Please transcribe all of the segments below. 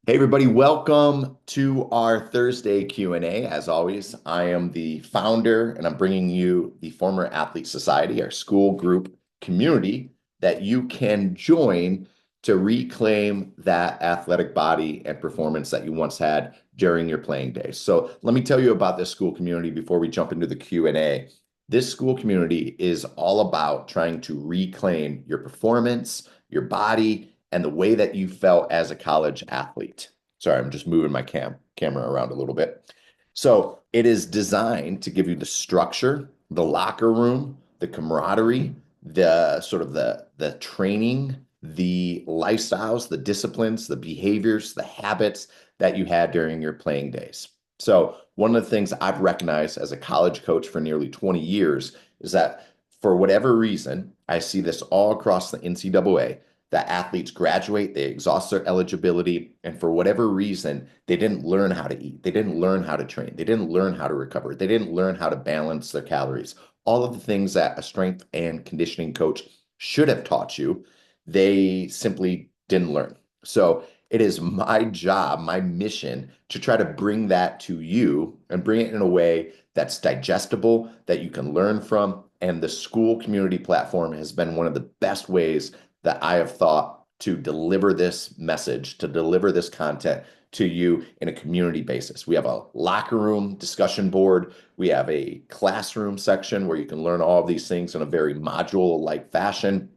Hey everybody, welcome to our Thursday Q&A. As always, I am the founder and I'm bringing you the Former Athlete Society, our school group community that you can join to reclaim that athletic body and performance that you once had during your playing days. So let me tell you about this school community before we jump into the Q&A. This school community is all about trying to reclaim your performance, your body, and the way that you felt as a college athlete. Sorry, I'm just moving my camera around a little bit. So it is designed to give you the structure, the locker room, the camaraderie, the sort of the training, the lifestyles, the disciplines, the behaviors, the habits that you had during your playing days. So one of the things I've recognized as a college coach for nearly 20 years is that for whatever reason, I see this all across the NCAA that athletes graduate, they exhaust their eligibility, and for whatever reason, they didn't learn how to eat. They didn't learn how to train. They didn't learn how to recover. They didn't learn how to balance their calories. All of the things that a strength and conditioning coach should have taught you, they simply didn't learn. So it is my job, my mission to try to bring that to you and bring it in a way that's digestible, that you can learn from. And the school community platform has been one of the best ways that I have thought to deliver this message, to deliver this content to you in a community basis. We have a locker room discussion board. We have a classroom section where you can learn all of these things in a very module-like fashion.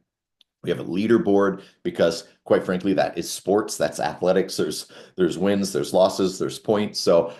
We have a leaderboard because, quite frankly, that is sports. That's athletics. There's wins, there's losses, there's points. So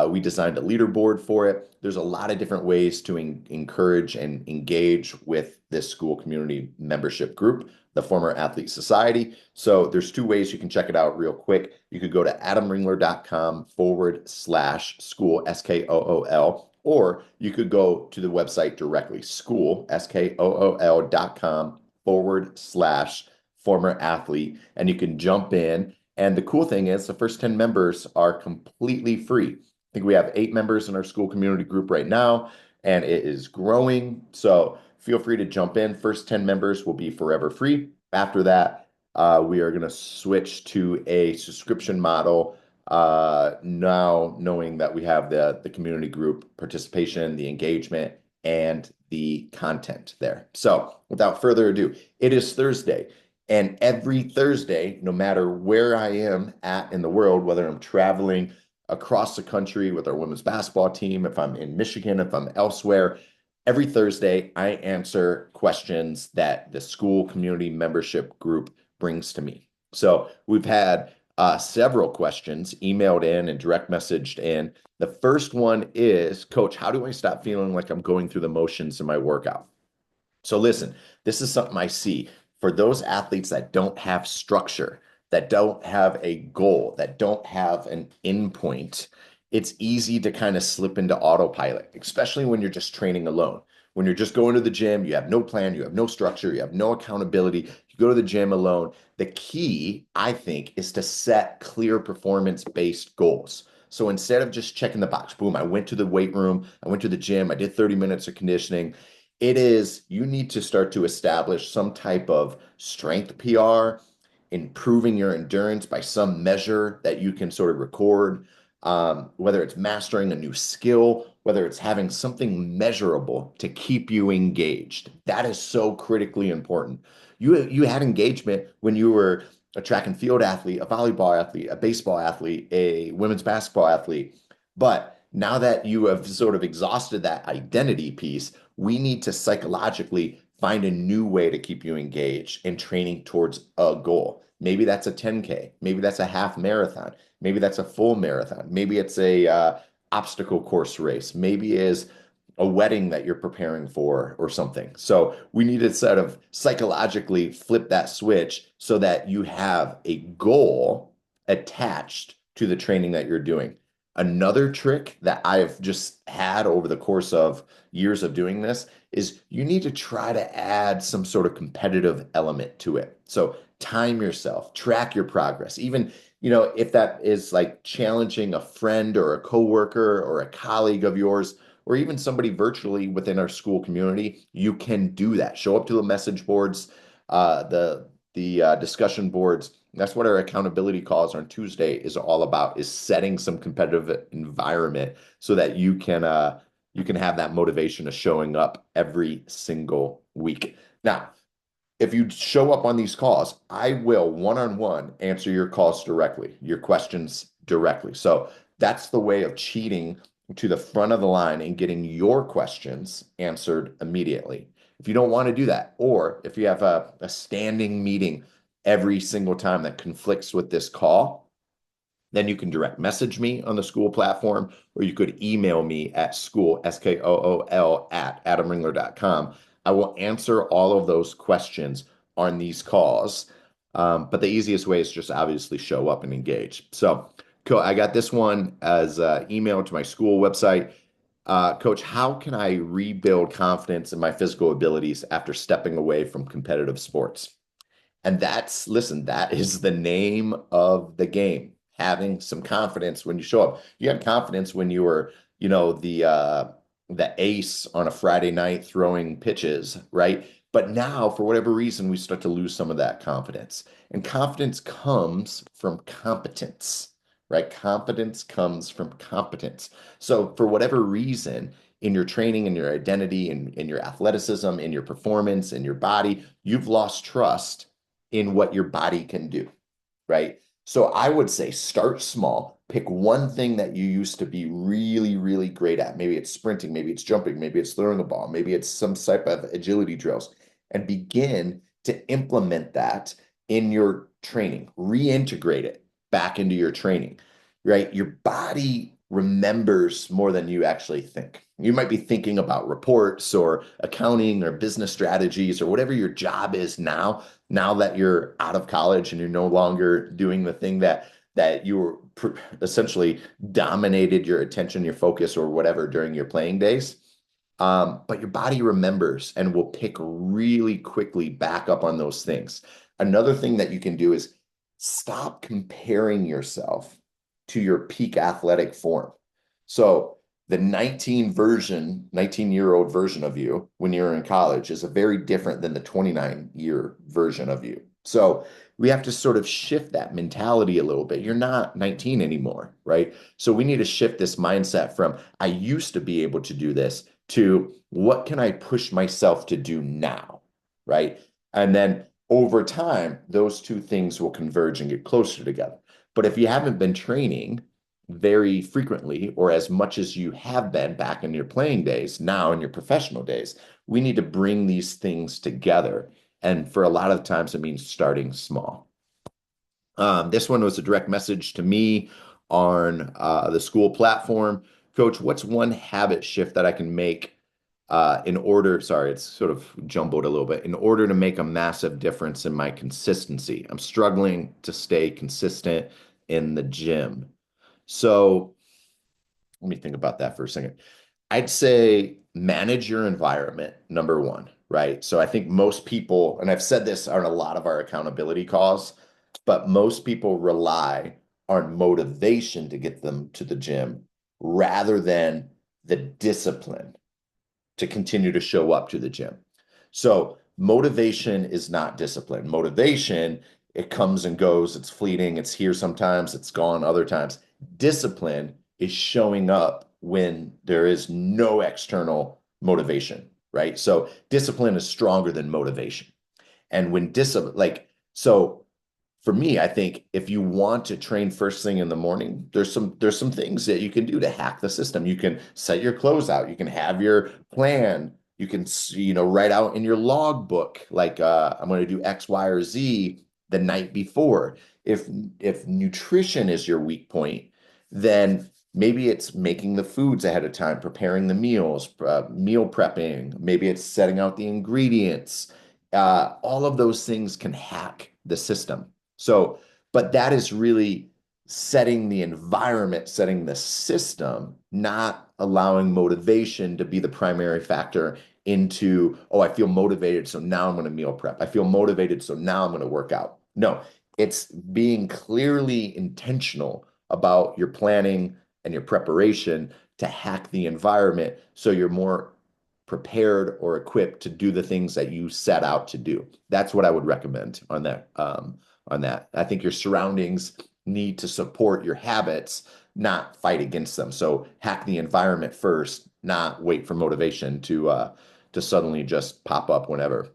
we designed a leaderboard for it. There's a lot of different ways to encourage and engage with this school community membership group, the Former Athlete Society. So there's two ways you can check it out real quick. You could go to adamringler.com/school, Skool, or you could go to the website directly, school, Skool.com/former athlete, and you can jump in. And the cool thing is, the first 10 members are completely free. I think we have 8 members in our school community group right now, and it is growing. So feel free to jump in. First 10 members will be forever free. After that, we are going to switch to a subscription model. Now, knowing that we have the community group participation, the engagement, and the content there. So without further ado, it is Thursday. And every Thursday, no matter where I am at in the world, whether I'm traveling across the country with our women's basketball team, if I'm in Michigan, if I'm elsewhere, every Thursday I answer questions that the school community membership group brings to me. So we've had several questions emailed in and direct messaged in. The first one is, Coach, how do I stop feeling like I'm going through the motions in my workout? So listen, this is something I see for those athletes that don't have structure, that don't have a goal, that don't have an endpoint. It's easy to kind of slip into autopilot, especially when you're just training alone. When you're just going to the gym, you have no plan, you have no structure, you have no accountability. You go to the gym alone. The key, I think, is to set clear performance-based goals. So instead of just checking the box, boom, I went to the weight room, I went to the gym, I did 30 minutes of conditioning. It is, you need to start to establish some type of strength PR, improving your endurance by some measure that you can sort of record, whether it's mastering a new skill, whether it's having something measurable to keep you engaged. That is so critically important. You had engagement when you were a track and field athlete, a volleyball athlete, a baseball athlete, a women's basketball athlete. But now that you have sort of exhausted that identity piece, we need to psychologically find a new way to keep you engaged in training towards a goal. Maybe that's a 10K. Maybe that's a half marathon. Maybe that's a full marathon. Maybe it's a obstacle course race. Maybe is a wedding that you're preparing for or something. So we need to sort of psychologically flip that switch so that you have a goal attached to the training that you're doing. Another trick that I've just had over the course of years of doing this is you need to try to add some sort of competitive element to it. So time yourself, track your progress. Even, if that is like challenging a friend or a coworker or a colleague of yours, or even somebody virtually within our school community, you can do that. Show up to the message boards, the discussion boards, That's what our accountability calls on Tuesday is all about, is setting some competitive environment so that you can have that motivation of showing up every single week. Now, if you show up on these calls, I will one-on-one answer your calls directly, your questions directly. So that's the way of cheating to the front of the line and getting your questions answered immediately. If you don't want to do that, or if you have a standing meeting every single time that conflicts with this call, then you can direct message me on the Skool platform, or you could email me at Skool, Skool, at adamringler.com. I will answer all of those questions on these calls. But the easiest way is just obviously show up and engage. So, cool. I got this one as email to my Skool website. Coach, how can I rebuild confidence in my physical abilities after stepping away from competitive sports? And listen, that is the name of the game. Having some confidence when you show up. You had confidence when you were, the ace on a Friday night throwing pitches, right? But now, for whatever reason, we start to lose some of that confidence. And confidence comes from competence, right? Confidence comes from competence. So, for whatever reason, in your training, in your identity, in your athleticism, in your performance, in your body, you've lost trust in what your body can do, right? So I would say start small, pick one thing that you used to be really, really great at. Maybe it's sprinting, maybe it's jumping, maybe it's throwing a ball, maybe it's some type of agility drills, and begin to implement that in your training, reintegrate it back into your training, right? Your body remembers more than you actually think. You might be thinking about reports or accounting or business strategies or whatever your job is now that you're out of college and you're no longer doing the thing that you were essentially dominated your attention, your focus, or whatever during your playing days. But your body remembers and will pick really quickly back up on those things. Another thing that you can do is stop comparing yourself to your peak athletic form. So the 19-year-old version of you when you're in college is a very different than the 29-year version of you. So we have to sort of shift that mentality a little bit. You're not 19 anymore, right? So we need to shift this mindset from I used to be able to do this to what can I push myself to do now, right? And then over time, those two things will converge and get closer together. But if you haven't been training very frequently or as much as you have been back in your playing days, now in your professional days, we need to bring these things together. And for a lot of times, it means starting small. This one was a direct message to me on the Skool platform. Coach, what's one habit shift that I can make sorry, it's sort of jumbled a little bit, in order to make a massive difference in my consistency? I'm struggling to stay consistent in the gym. So let me think about that for a second. I'd say manage your environment, number one, right? So I think most people, and I've said this on a lot of our accountability calls, but most people rely on motivation to get them to the gym rather than the discipline to continue to show up to the gym. So motivation is not discipline. Motivation, it comes and goes, it's fleeting, it's here sometimes, it's gone other times. Discipline is showing up when there is no external motivation, right? So discipline is stronger than motivation. And when discipline, so for me, I think if you want to train first thing in the morning, there's some things that you can do to hack the system. You can set your clothes out. You can have your plan. You can write out in your log book like I'm going to do X, Y, or Z the night before. If nutrition is your weak point, then maybe it's making the foods ahead of time, preparing the meals, meal prepping. Maybe it's setting out the ingredients. All of those things can hack the system. So, but that is really setting the environment, setting the system, not allowing motivation to be the primary factor into, oh, I feel motivated, so now I'm going to meal prep. I feel motivated, so now I'm going to work out. No, it's being clearly intentional about your planning and your preparation to hack the environment so you're more prepared or equipped to do the things that you set out to do. That's what I would recommend on that on that. I think your surroundings need to support your habits, not fight against them. So hack the environment first, not wait for motivation to suddenly just pop up whenever.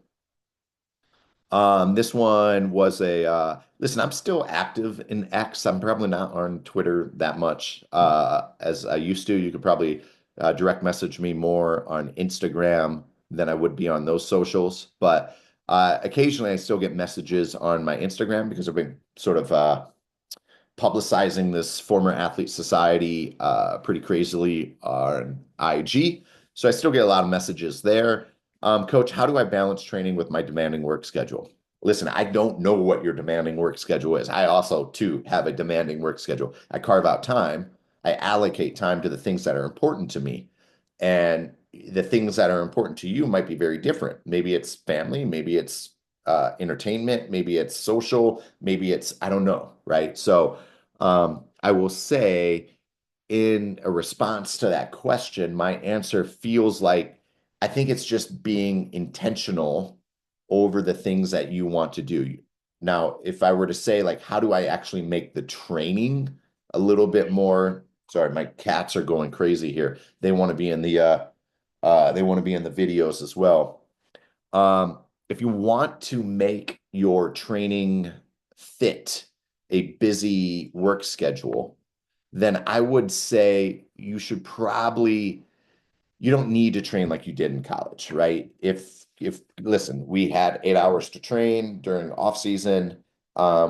This one was a listen, I'm still active in X. I'm probably not on Twitter that much as I used to. You could probably direct message me more on Instagram than I would be on those socials. But occasionally I still get messages on my Instagram because I've been sort of publicizing this former athlete society pretty crazily on IG. So I still get a lot of messages there. Coach, how do I balance training with my demanding work schedule? Listen, I don't know what your demanding work schedule is. I also, too, have a demanding work schedule. I carve out time, I allocate time to the things that are important to me. And the things that are important to you might be very different. Maybe it's family, maybe it's entertainment, maybe it's social, maybe it's, I don't know, right? So I will say, in a response to that question, my answer feels like I think it's just being intentional over the things that you want to do. Now, if I were to say, like, how do I actually make the training a little bit more? Sorry, my cats are going crazy here. They want to be in they want to be in the videos as well. If you want to make your training fit a busy work schedule, then I would say you don't need to train like you did in college, right? If listen, we had 8 hours to train during off season.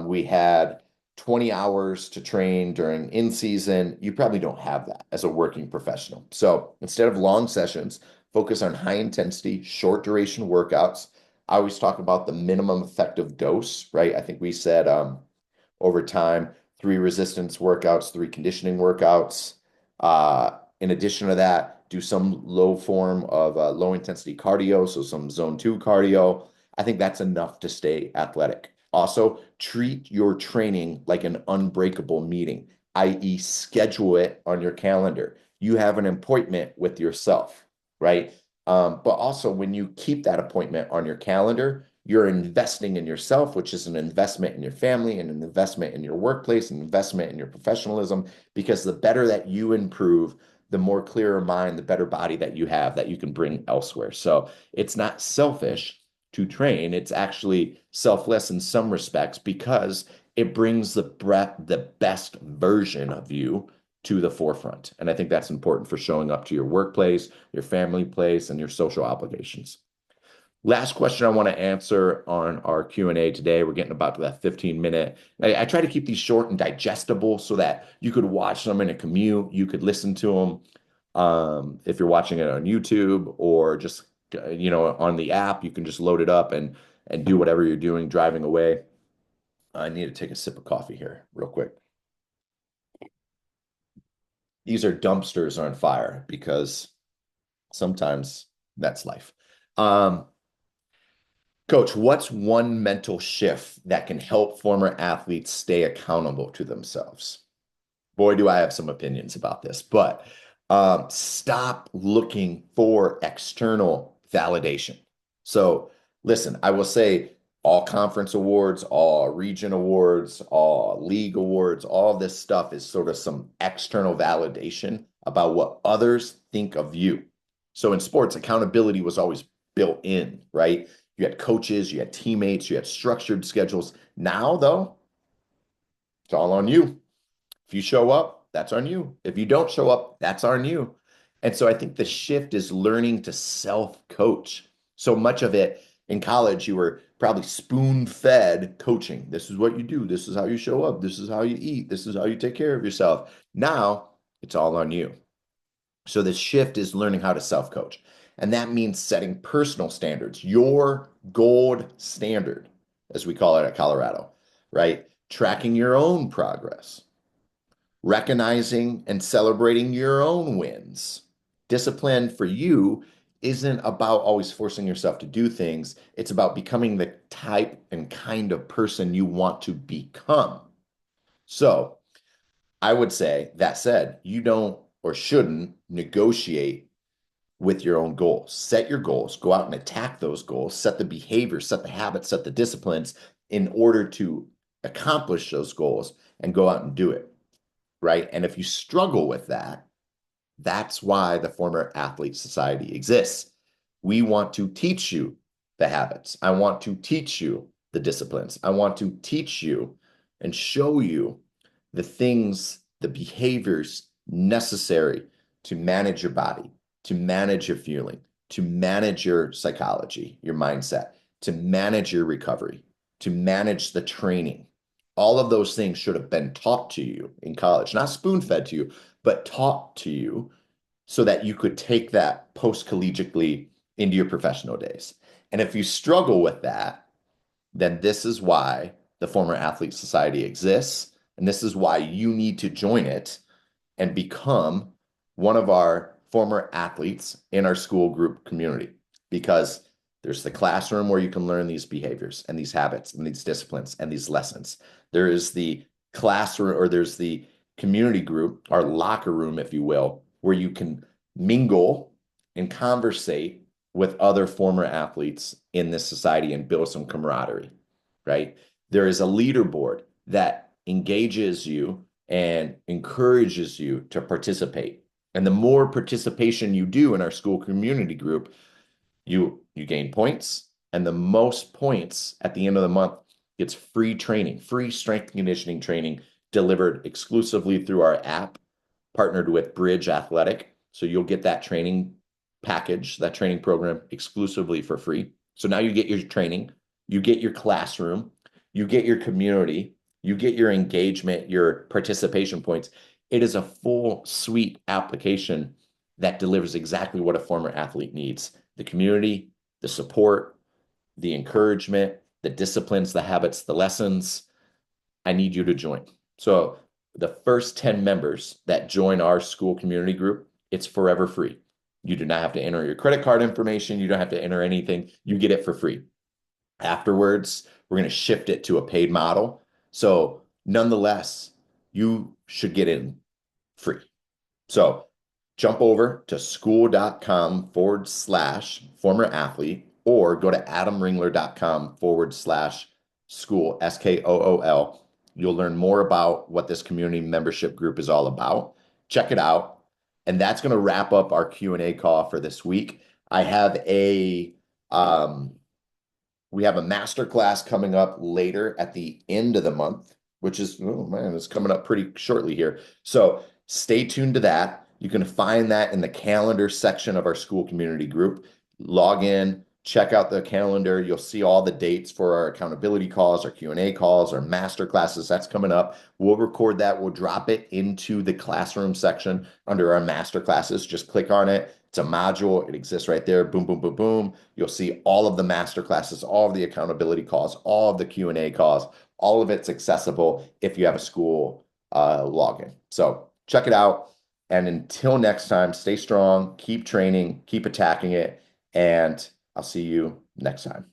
We had 20 hours to train during in season. You probably don't have that as a working professional. So instead of long sessions, focus on high intensity, short duration workouts. I always talk about the minimum effective dose, right? I think we said over time, 3 resistance workouts, 3 conditioning workouts. In addition to that, do some low form of low intensity cardio, so some zone 2 cardio. I think that's enough to stay athletic. Also, treat your training like an unbreakable meeting, i.e., schedule it on your calendar. You have an appointment with yourself, right? But also, when you keep that appointment on your calendar, you're investing in yourself, which is an investment in your family and an investment in your workplace, an investment in your professionalism, because the better that you improve, the more clearer mind, the better body that you have that you can bring elsewhere. So it's not selfish to train. It's actually selfless in some respects because it brings the best version of you to the forefront. And I think that's important for showing up to your workplace, your family place, and your social obligations. Last question I want to answer on our Q&A today. We're getting about to that 15-minute. I try to keep these short and digestible so that you could watch them in a commute. You could listen to them if you're watching it on YouTube or just on the app. You can just load it up and do whatever you're doing driving away. I need to take a sip of coffee here real quick. These are dumpsters on fire because sometimes that's life. Coach, what's one mental shift that can help former athletes stay accountable to themselves? Boy, do I have some opinions about this, but stop looking for external validation. So, listen, I will say all conference awards, all region awards, all league awards, all this stuff is sort of some external validation about what others think of you. So, in sports, accountability was always built in, right? You had coaches, you had teammates, you had structured schedules. Now, though, it's all on you. If you show up, that's on you. If you don't show up, that's on you. And so I think the shift is learning to self-coach. So much of it in college, you were probably spoon-fed coaching. This is what you do. This is how you show up. This is how you eat. This is how you take care of yourself. Now it's all on you. So the shift is learning how to self-coach. And that means setting personal standards, your gold standard, as we call it at Colorado, right? Tracking your own progress, recognizing and celebrating your own wins. Discipline for you isn't about always forcing yourself to do things. It's about becoming the type and kind of person you want to become. So I would say, that said, you don't or shouldn't negotiate with your own goals. Set your goals, go out and attack those goals, set the behavior, set the habits, set the disciplines in order to accomplish those goals and go out and do it, right? And if you struggle with that, that's why the Former Athlete Society exists. We want to teach you the habits. I want to teach you the disciplines. I want to teach you and show you the things, the behaviors necessary to manage your body, to manage your feeling, to manage your psychology, your mindset, to manage your recovery, to manage the training. All of those things should have been taught to you in college, not spoon-fed to you, but taught to you so that you could take that post-collegiately into your professional days. And if you struggle with that, then this is why the Former Athlete Society exists. And this is why you need to join it and become one of our former athletes in our Skool group community. Because there's the classroom where you can learn these behaviors and these habits and these disciplines and these lessons. There is the classroom, or there's the community group, our locker room, if you will, where you can mingle and conversate with other former athletes in this society and build some camaraderie, right? There is a leaderboard that engages you and encourages you to participate. And the more participation you do in our Skool community group, you gain points, and the most points at the end of the month gets free training, free strength and conditioning training delivered exclusively through our app, partnered with Bridge Athletic. So you'll get that training package, that training program exclusively for free. So now you get your training, you get your classroom, you get your community, you get your engagement, your participation points. It is a full suite application that delivers exactly what a former athlete needs: the community, the support, the encouragement, the disciplines, the habits, the lessons. I need you to join. So the first 10 members that join our Skool community group, it's forever free. You do not have to enter your credit card information. You don't have to enter anything. You get it for free. Afterwards, we're going to shift it to a paid model. So nonetheless, you should get in free. So jump over to skool.com/former athlete, or go to adamringler.com/skool, Skool. You'll learn more about what this community membership group is all about. Check it out. And that's going to wrap up our Q&A call for this week. I have a we have a master class coming up later at the end of the month, which is, oh man, it's coming up pretty shortly here. So stay tuned to that. You can find that in the calendar section of our Skool community group. Log in, check out the calendar. You'll see all the dates for our accountability calls, our Q&A calls, our master classes. That's coming up. We'll record that. We'll drop it into the classroom section under our master classes. Just click on it. It's a module. It exists right there. Boom, boom, boom, boom. You'll see all of the master classes, all of the accountability calls, all of the Q&A calls. All of it's accessible if you have a Skool login. So check it out. And until next time, stay strong, keep training, keep attacking it, and I'll see you next time.